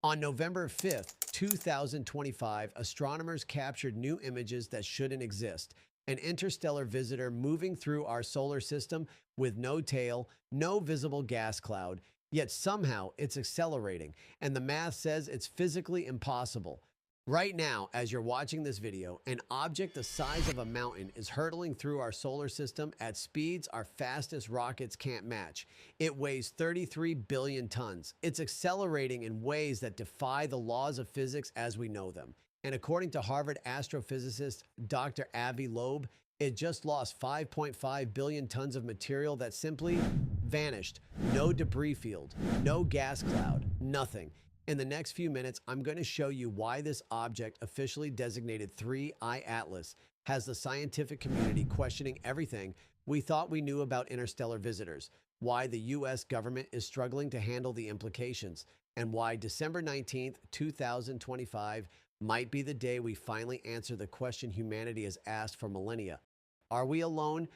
On November 5th, 2025, astronomers captured new images that shouldn't exist. An interstellar visitor moving through our solar system with no tail, no visible gas cloud, yet somehow it's accelerating, and the math says it's physically impossible. Right now, as you're watching this video, an object the size of a mountain is hurtling through our solar system at speeds our fastest rockets can't match. It weighs 33 billion tons. It's accelerating in ways that defy the laws of physics as we know them. And according to Harvard astrophysicist Dr. Avi Loeb, it just lost 5.5 billion tons of material that simply vanished. No debris field, no gas cloud, nothing. In the next few minutes, I'm going to show you why this object, officially designated 3I Atlas, has the scientific community questioning everything we thought we knew about interstellar visitors, why the US government is struggling to handle the implications, and why December 19th, 2025 might be the day we finally answer the question humanity has asked for millennia. Are we alone?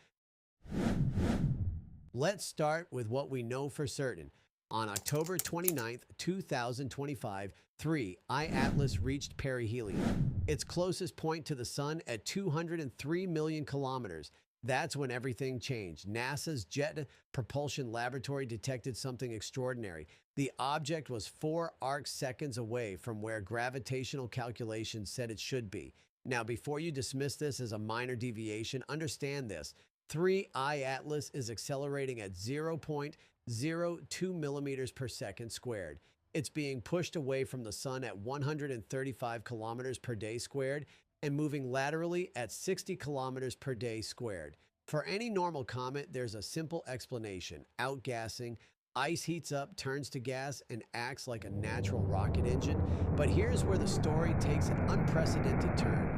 Let's start with what we know for certain. On October 29th, 2025, 3I Atlas reached perihelion, its closest point to the sun at 203 million kilometers. That's when everything changed. NASA's Jet Propulsion Laboratory detected something extraordinary. The object was 4 arc seconds away from where gravitational calculations said it should be. Now, before you dismiss this as a minor deviation, understand this. 3I Atlas is accelerating at 0.02 millimeters per second squared. It's being pushed away from the sun at 135 kilometers per day squared and moving laterally at 60 kilometers per day squared. For any normal comet, there's a simple explanation: outgassing. Ice heats up, turns to gas, and acts like a natural rocket engine. But here's where the story takes an unprecedented turn.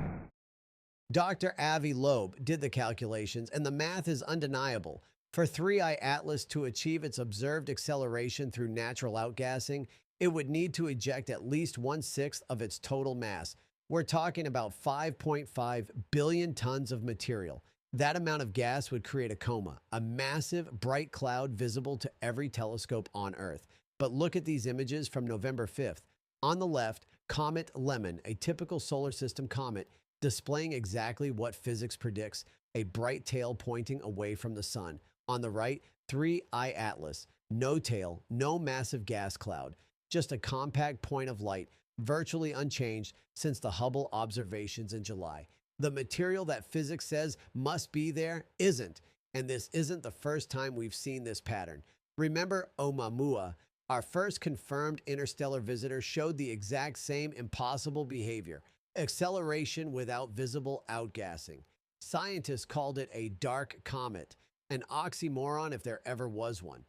Dr. Avi Loeb did the calculations, and the math is undeniable. For 3I Atlas to achieve its observed acceleration through natural outgassing, it would need to eject at least 1/6 of its total mass. We're talking about 5.5 billion tons of material. That amount of gas would create a coma, a massive, bright cloud visible to every telescope on Earth. But look at these images from November 5th. On the left, Comet Lemon, a typical solar system comet, displaying exactly what physics predicts: a bright tail pointing away from the sun. On the right, 3I Atlas, no tail, no massive gas cloud, just a compact point of light, virtually unchanged since the Hubble observations in July. The material that physics says must be there isn't, and this isn't the first time we've seen this pattern. Remember Oumuamua? Our first confirmed interstellar visitor showed the exact same impossible behavior: acceleration without visible outgassing. Scientists called it a dark comet, an oxymoron if there ever was one.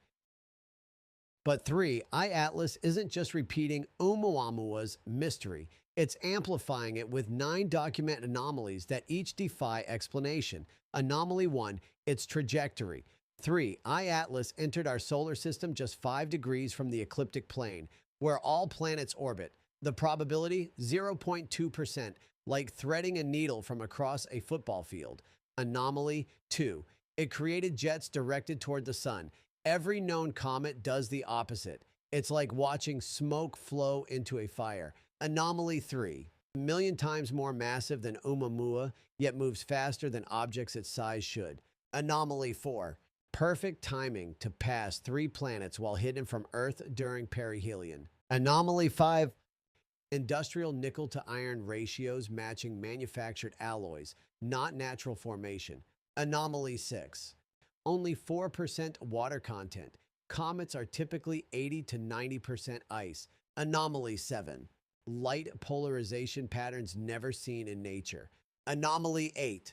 But 3I Atlas isn't just repeating Oumuamua's mystery, it's amplifying it with 9 documented anomalies that each defy explanation. Anomaly 1, its trajectory. 3I Atlas entered our solar system just 5 degrees from the ecliptic plane, where all planets orbit. The probability, 0.2%, like threading a needle from across a football field. Anomaly 2, it created jets directed toward the sun. Every known comet does the opposite. It's like watching smoke flow into a fire. Anomaly 3, a million times more massive than Oumuamua, yet moves faster than objects its size should. Anomaly 4, perfect timing to pass 3 planets while hidden from Earth during perihelion. Anomaly 5, industrial nickel to iron ratios matching manufactured alloys, not natural formation. Anomaly 6, only 4% water content. Comets are typically 80 to 90% ice. Anomaly 7, light polarization patterns never seen in nature. Anomaly 8,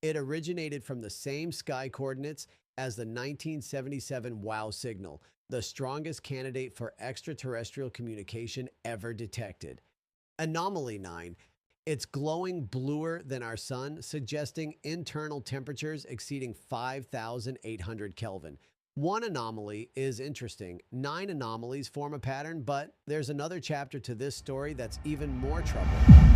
it originated from the same sky coordinates as the 1977 WOW signal, the strongest candidate for extraterrestrial communication ever detected. Anomaly 9, it's glowing bluer than our sun, suggesting internal temperatures exceeding 5,800 Kelvin. One anomaly is interesting. 9 anomalies form a pattern, but there's another chapter to this story that's even more troubling.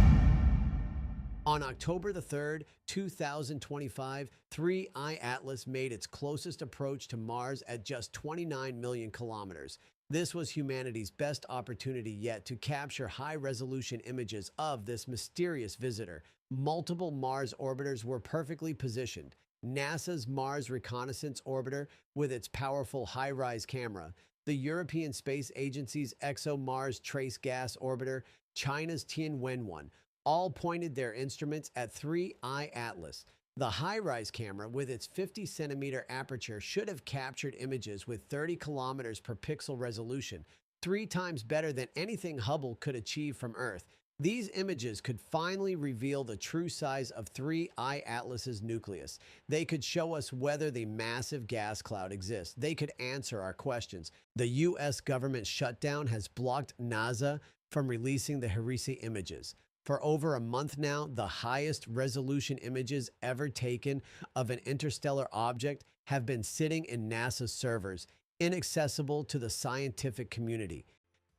On October the 3rd, 2025, 3I Atlas made its closest approach to Mars at just 29 million kilometers. This was humanity's best opportunity yet to capture high-resolution images of this mysterious visitor. Multiple Mars orbiters were perfectly positioned. NASA's Mars Reconnaissance Orbiter with its powerful high-rise camera, the European Space Agency's ExoMars Trace Gas Orbiter, China's Tianwen-1, all pointed their instruments at 3I Atlas. The high-rise camera, with its 50-centimeter aperture, should have captured images with 30 kilometers per pixel resolution, 3 times better than anything Hubble could achieve from Earth. These images could finally reveal the true size of 3I Atlas's nucleus. They could show us whether the massive gas cloud exists. They could answer our questions. The U.S. government shutdown has blocked NASA from releasing the Hirisi images. For over a month now, the highest resolution images ever taken of an interstellar object have been sitting in NASA's servers, inaccessible to the scientific community.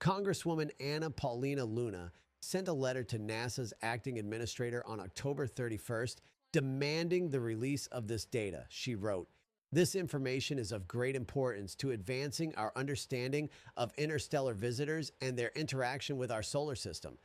Congresswoman Anna Paulina Luna sent a letter to NASA's acting administrator on October 31st, demanding the release of this data. She wrote, "This information is of great importance to advancing our understanding of interstellar visitors and their interaction with our solar system."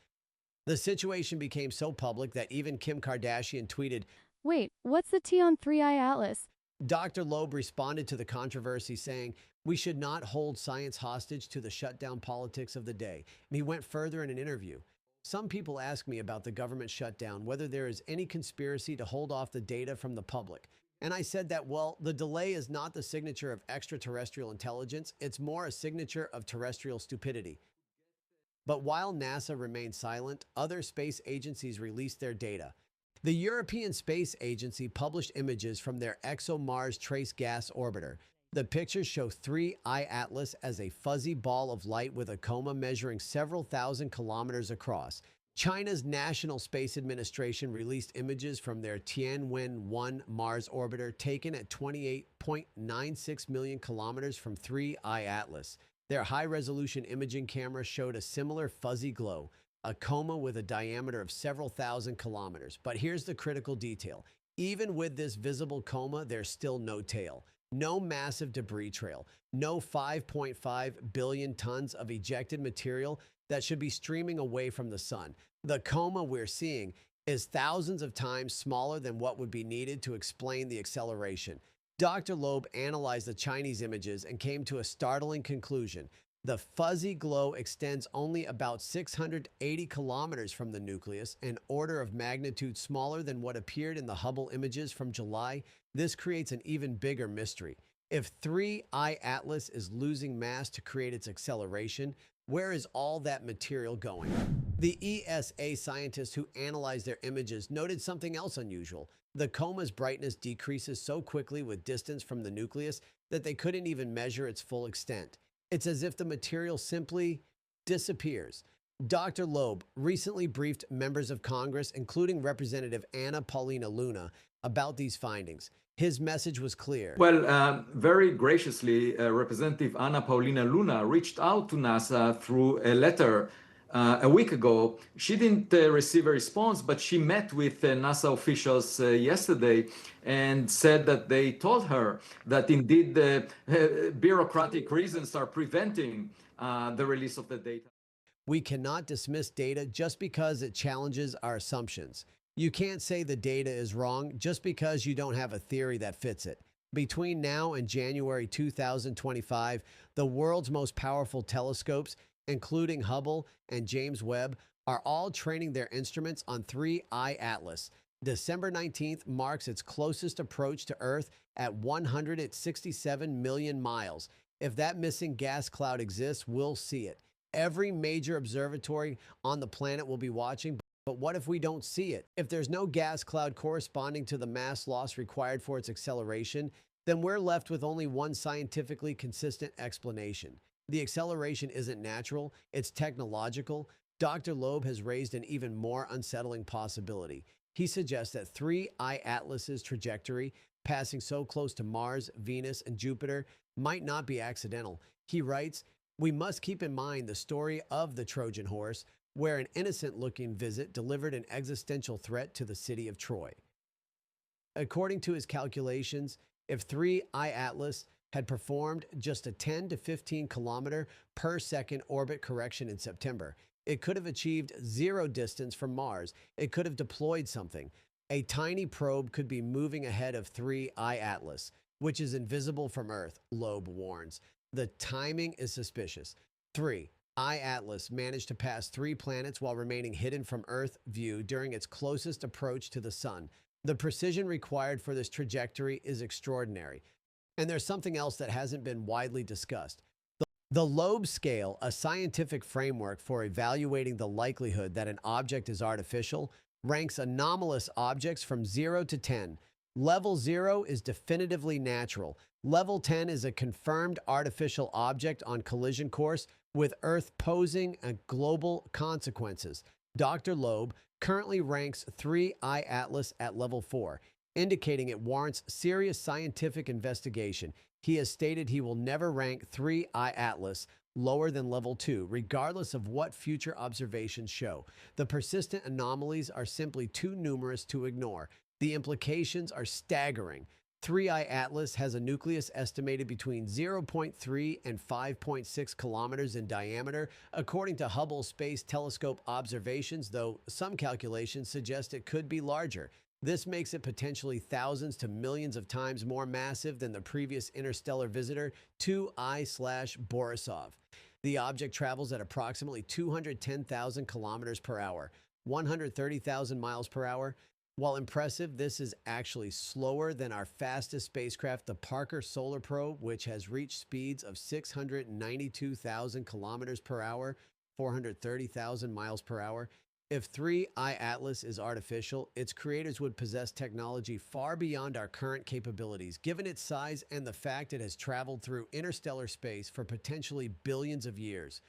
The situation became so public that even Kim Kardashian tweeted, "Wait, what's the T on 3i Atlas?" Dr. Loeb responded to the controversy saying, "We should not hold science hostage to the shutdown politics of the day." And he went further in an interview. "Some people ask me about the government shutdown, whether there is any conspiracy to hold off the data from the public. And I said that, well, the delay is not the signature of extraterrestrial intelligence, it's more a signature of terrestrial stupidity." But while NASA remained silent, other space agencies released their data. The European Space Agency published images from their ExoMars Trace Gas Orbiter. The pictures show 3I Atlas as a fuzzy ball of light with a coma measuring several thousand kilometers across. China's National Space Administration released images from their Tianwen-1 Mars orbiter taken at 28.96 million kilometers from 3I Atlas. Their high-resolution imaging camera showed a similar fuzzy glow, a coma with a diameter of several thousand kilometers. But here's the critical detail. Even with this visible coma, there's still no tail. No massive debris trail. No 5.5 billion tons of ejected material that should be streaming away from the sun. The coma we're seeing is thousands of times smaller than what would be needed to explain the acceleration. Dr. Loeb analyzed the Chinese images and came to a startling conclusion. The fuzzy glow extends only about 680 kilometers from the nucleus, an order of magnitude smaller than what appeared in the Hubble images from July. This creates an even bigger mystery. If 3I Atlas is losing mass to create its acceleration, where is all that material going? The ESA scientists who analyzed their images noted something else unusual. The coma's brightness decreases so quickly with distance from the nucleus that they couldn't even measure its full extent. It's as if the material simply disappears. Dr. Loeb recently briefed members of Congress, including Representative Anna Paulina Luna, about these findings. His message was clear. Well, very graciously, Representative Anna Paulina Luna reached out to NASA through a letter a week ago. She didn't receive a response, but she met with NASA officials yesterday and said that they told her that indeed bureaucratic reasons are preventing the release of the data. We cannot dismiss data just because it challenges our assumptions. You can't say the data is wrong just because you don't have a theory that fits it. Between now and January 2025, the world's most powerful telescopes, including Hubble and James Webb, are all training their instruments on 3I Atlas. December 19th marks its closest approach to Earth at 167 million miles. If that missing gas cloud exists, we'll see it. Every major observatory on the planet will be watching, but what if we don't see it? If there's no gas cloud corresponding to the mass loss required for its acceleration, then we're left with only one scientifically consistent explanation. The acceleration isn't natural, it's technological. Dr. Loeb has raised an even more unsettling possibility. He suggests that 3I Atlas's trajectory, passing so close to Mars, Venus, and Jupiter, might not be accidental. He writes, "We must keep in mind the story of the Trojan horse, where an innocent-looking visit delivered an existential threat to the city of Troy." According to his calculations, if 3I Atlas had performed just a 10 to 15 kilometer per second orbit correction in September. It could have achieved zero distance from Mars. It could have deployed something. A tiny probe could be moving ahead of 3I Atlas, which is invisible from Earth, Loeb warns. The timing is suspicious. 3I Atlas managed to pass 3 planets while remaining hidden from Earth view during its closest approach to the Sun. The precision required for this trajectory is extraordinary. And there's something else that hasn't been widely discussed. The Loeb scale, a scientific framework for evaluating the likelihood that an object is artificial, ranks anomalous objects from 0 to 10. Level 0 is definitively natural. Level 10 is a confirmed artificial object on collision course with Earth posing global consequences. Dr. Loeb currently ranks 3I Atlas at level 4, indicating it warrants serious scientific investigation. He has stated he will never rank 3I Atlas lower than level 2, regardless of what future observations show. The persistent anomalies are simply too numerous to ignore. The implications are staggering. 3I Atlas has a nucleus estimated between 0.3 and 5.6 kilometers in diameter, according to Hubble Space Telescope observations, though some calculations suggest it could be larger. This makes it potentially thousands to millions of times more massive than the previous interstellar visitor, 2I/Borisov. The object travels at approximately 210,000 kilometers per hour, 130,000 miles per hour. While impressive, this is actually slower than our fastest spacecraft, the Parker Solar Probe, which has reached speeds of 692,000 kilometers per hour, 430,000 miles per hour. If 3I Atlas is artificial, its creators would possess technology far beyond our current capabilities, given its size and the fact it has traveled through interstellar space for potentially billions of years.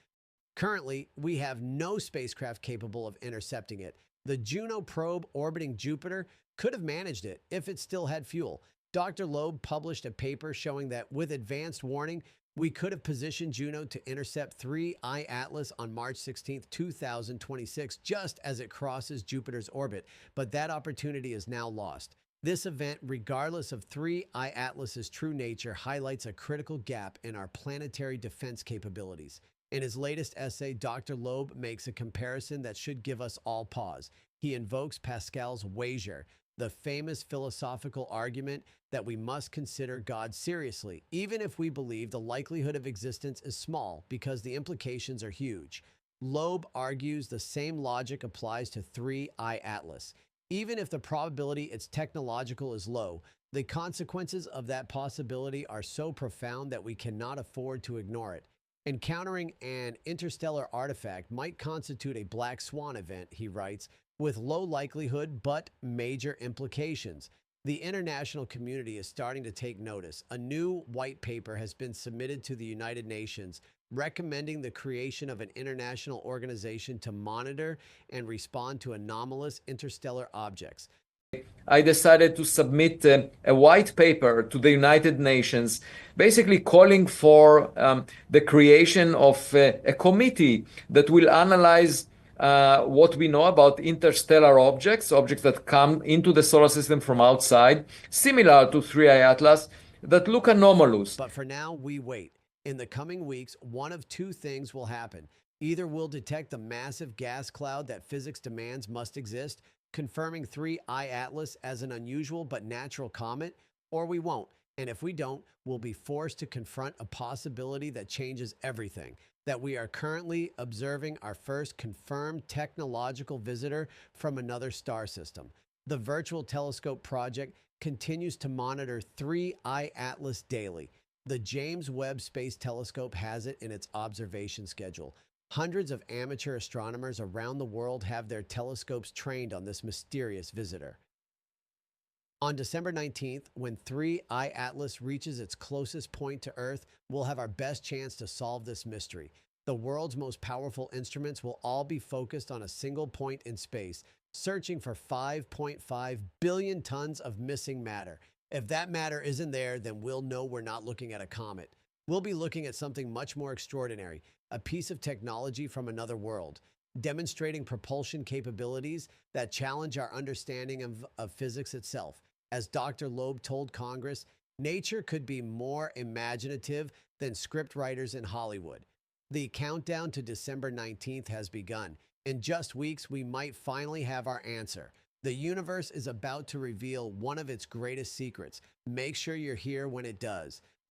Currently, we have no spacecraft capable of intercepting it. The Juno probe orbiting Jupiter could have managed it if it still had fuel. Dr. Loeb published a paper showing that with advanced warning, we could have positioned Juno to intercept 3I Atlas on March 16, 2026, just as it crosses Jupiter's orbit, but that opportunity is now lost. This event, regardless of 3I Atlas's true nature, highlights a critical gap in our planetary defense capabilities. In his latest essay, Dr. Loeb makes a comparison that should give us all pause. He invokes Pascal's wager, the famous philosophical argument that we must consider God seriously, even if we believe the likelihood of existence is small, because the implications are huge. Loeb argues the same logic applies to 3I Atlas. Even if the probability it's technological is low, the consequences of that possibility are so profound that we cannot afford to ignore it. Encountering an interstellar artifact might constitute a black swan event, he writes, with low likelihood but major implications. The international community is starting to take notice. A new white paper has been submitted to the United Nations recommending the creation of an international organization to monitor and respond to anomalous interstellar objects. I decided to submit a white paper to the United Nations, basically calling for the creation of a committee that will analyze what we know about interstellar objects, objects that come into the solar system from outside, similar to 3I Atlas, that look anomalous. But for now, we wait. In the coming weeks, one of two things will happen. Either we'll detect the massive gas cloud that physics demands must exist, confirming 3I Atlas as an unusual but natural comet, or we won't. And if we don't, we'll be forced to confront a possibility that changes everything, that we are currently observing our first confirmed technological visitor from another star system. The Virtual Telescope Project continues to monitor 3I Atlas daily. The James Webb Space Telescope has it in its observation schedule. Hundreds of amateur astronomers around the world have their telescopes trained on this mysterious visitor. On December 19th, when 3I Atlas reaches its closest point to Earth, we'll have our best chance to solve this mystery. The world's most powerful instruments will all be focused on a single point in space, searching for 5.5 billion tons of missing matter. If that matter isn't there, then we'll know we're not looking at a comet. We'll be looking at something much more extraordinary, a piece of technology from another world, demonstrating propulsion capabilities that challenge our understanding of physics itself. As Dr. Loeb told Congress, Nature could be more imaginative than scriptwriters in Hollywood. The countdown to December 19th has begun. In just weeks, we might finally have our answer. The universe is about to reveal one of its greatest secrets. Make sure you're here when it does.